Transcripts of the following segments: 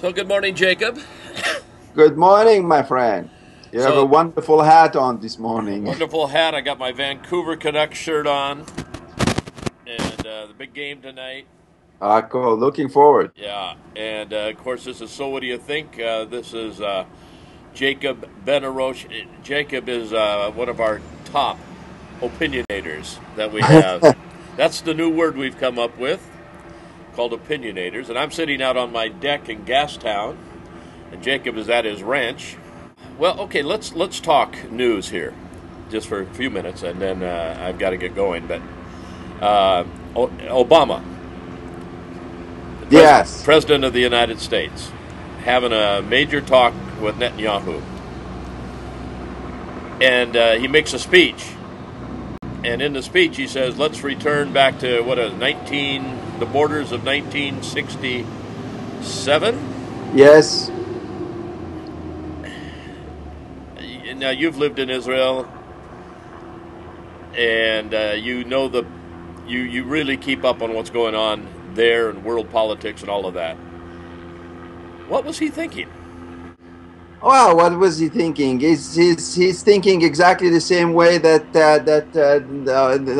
So good morning, Jacob. Good morning, my friend. You have a So wonderful hat on this morning. wonderful hat. I got my Vancouver Canucks shirt on, and the big game tonight. Cool. Looking forward. Yeah, and of course this is So What Do You Think? This is Jacob Benaroch. Jacob is one of our top opinionators that we have. That's the new word we've come up with, called opinionators. And I'm sitting out on my deck in Gastown, and Jacob is at his ranch. Well, okay, let's talk news here, just for a few minutes, and then I've got to get going. But Obama, the Yes. president of the United States, having a major talk with Netanyahu, and he makes a speech, and in the speech he says, "Let's return back to the borders of 1967." Yes. Now you've lived in Israel, and you really keep up on what's going on there and world politics and all of that. What was he thinking? Well, what was he thinking? He's thinking exactly the same way that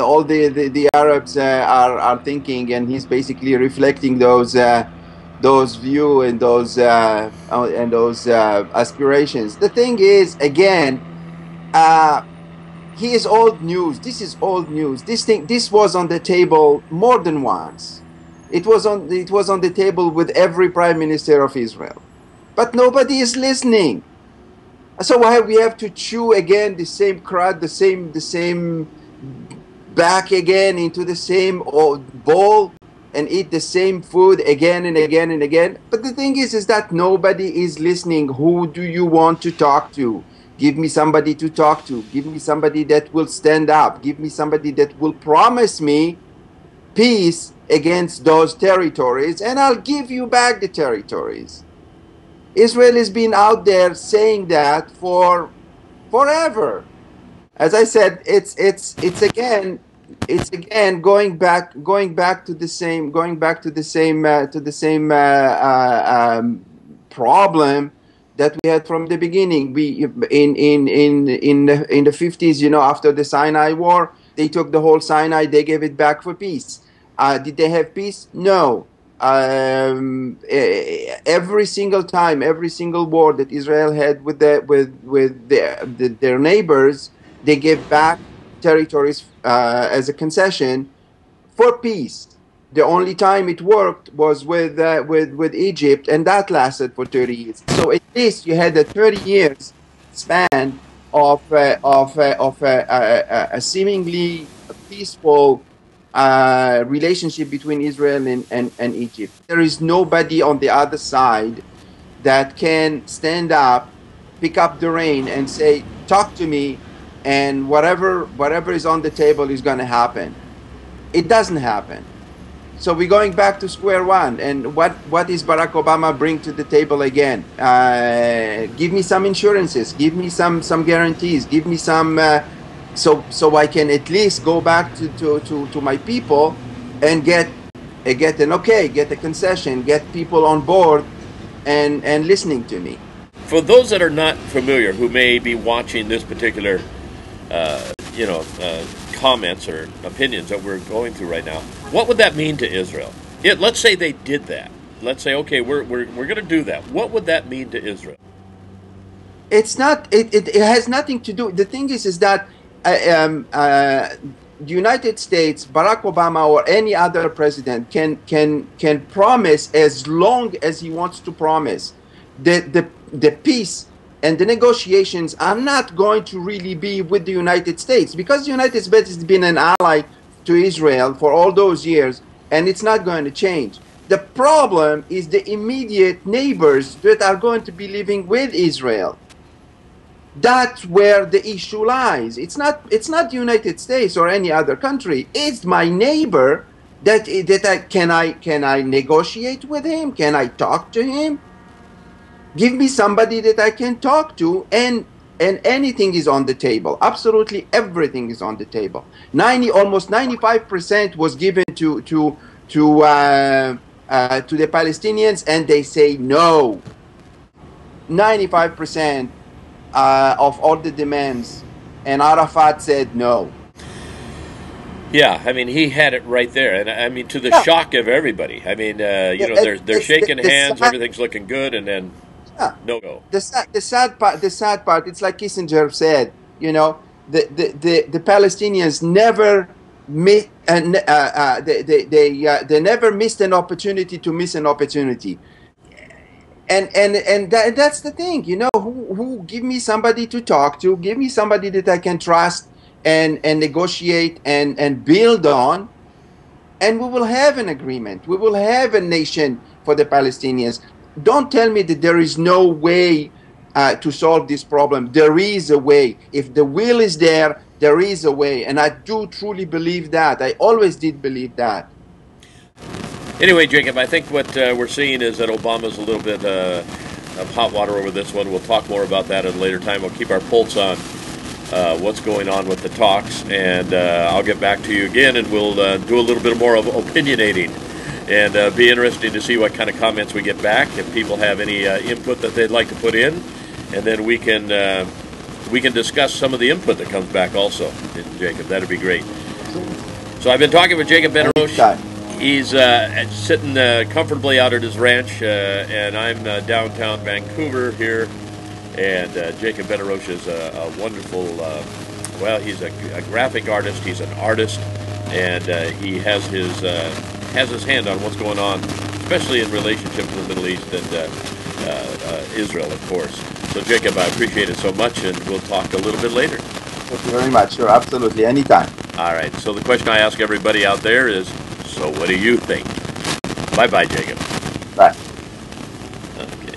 all the Arabs are thinking, and he's basically reflecting those view and those aspirations. The thing is, again, he is old news. This is old news. This was on the table more than once. It was on the table with every prime minister of Israel, but nobody is listening. So why we have to chew again the same crud, the same back again into the same old bowl and eat the same food again and again and again. But the thing is that nobody is listening. Who do you want to talk to? Give me somebody to talk to. Give me somebody that will stand up. Give me somebody that will promise me peace against those territories, and I'll give you back the territories. Israel has been out there saying that for forever. As I said, it's again going back to the same problem that we had from the beginning. We in the 50s, after the Sinai War, they took the whole Sinai, they gave it back for peace. Did they have peace? No. Every single time, every single war that Israel had with their neighbors, they gave back territories as a concession for peace. The only time it worked was with Egypt, and that lasted for 30 years. So at least you had a 30 years span of a seemingly peaceful relationship between Israel and Egypt. There is nobody on the other side that can stand up, pick up the rein, and say, "Talk to me," and whatever is on the table is going to happen. It doesn't happen. So we're going back to square one. And what is Barack Obama bring to the table again? Give me some insurances. Give me some guarantees. Give me some so I can at least go back to my people and get an okay, get a concession, get people on board and listening to me. For those that are not familiar, who may be watching this particular, comments or opinions that we're going through right now, what would that mean to Israel? Yeah, let's say they did that. Let's say, okay, we're going to do that. What would that mean to Israel? It's not. It has nothing to do. The thing is that the United States, Barack Obama, or any other president can promise as long as he wants to promise. The peace and the negotiations are not going to really be with the United States, because the United States has been an ally to Israel for all those years, and it's not going to change. The problem is the immediate neighbors that are going to be living with Israel. That's where the issue lies. It's not the United States or any other country. It's my neighbor can I negotiate with him? Can I talk to him? Give me somebody that I can talk to, and anything is on the table. Absolutely everything is on the table. Almost 95% was given to to the Palestinians, and they say no. 95% of all the demands, and Arafat said no. Yeah, I mean, he had it right there, and I mean, to the Yeah, shock of everybody. I mean, they're it's shaking the hands, sad, everything's looking good, and then yeah, no go. the sad part. It's like Kissinger said. The Palestinians never they never missed an opportunity to miss an opportunity. And that's the thing, who give me somebody to talk to, give me somebody that I can trust and negotiate and build on, and we will have an agreement. We will have a nation for the Palestinians. Don't tell me that there is no way to solve this problem. There is a way. If the will is there, there is a way. And I do truly believe that. I always did believe that. Anyway, Jacob, I think what we're seeing is that Obama's a little bit of hot water over this one. We'll talk more about that at a later time. We'll keep our pulse on what's going on with the talks, and I'll get back to you again, and we'll do a little bit more of opinionating, and be interesting to see what kind of comments we get back, if people have any input that they'd like to put in, and then we can discuss some of the input that comes back also, Jacob. That'd be great. So I've been talking with Jacob Benaroch. He's sitting comfortably out at his ranch, and I'm downtown Vancouver here. And Jacob Benaroch is a wonderful, he's a graphic artist. He's an artist, and he has his hand on what's going on, especially in relationship to the Middle East and Israel, of course. So, Jacob, I appreciate it so much, and we'll talk a little bit later. Thank you very much. Sure, absolutely, anytime. All right. So the question I ask everybody out there is, so what do you think? Bye-bye, Jacob. Bye. Okay.